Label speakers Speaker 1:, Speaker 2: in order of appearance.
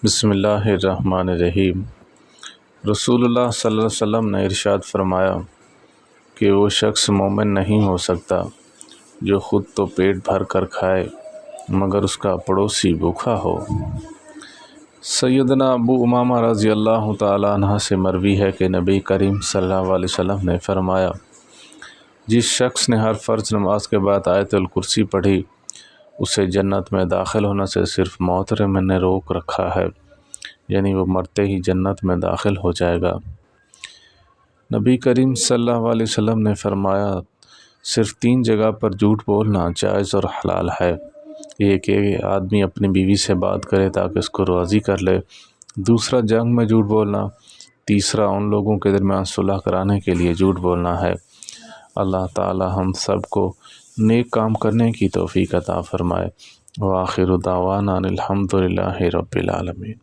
Speaker 1: بسم اللہ الرحمن الرحیم۔ رسول اللہ صلی اللہ علیہ وسلم نے ارشاد فرمایا کہ وہ شخص مومن نہیں ہو سکتا جو خود تو پیٹ بھر کر کھائے مگر اس کا پڑوسی بھوکا ہو۔ سیدنا ابو امامہ رضی اللہ تعالیٰ عنہ سے مروی ہے کہ نبی کریم صلی اللہ علیہ وسلم نے فرمایا، جس شخص نے ہر فرض نماز کے بعد آیت الکرسی پڑھی اسے جنت میں داخل ہونے سے صرف محترم نے روک رکھا ہے، یعنی وہ مرتے ہی جنت میں داخل ہو جائے گا۔ نبی کریم صلی اللہ علیہ وسلم نے فرمایا، صرف 3 جگہ پر جھوٹ بولنا جائز اور حلال ہے۔ ایک کہ آدمی اپنی بیوی سے بات کرے تاکہ اس کو راضی کر لے، دوسرا جنگ میں جھوٹ بولنا، تیسرا ان لوگوں کے درمیان صلح کرانے کے لیے جھوٹ بولنا ہے۔ اللہ تعالی ہم سب کو نیک کام کرنے کی توفیق عطا فرمائے۔ وآخر دعوانا الحمد للہ رب العالمین۔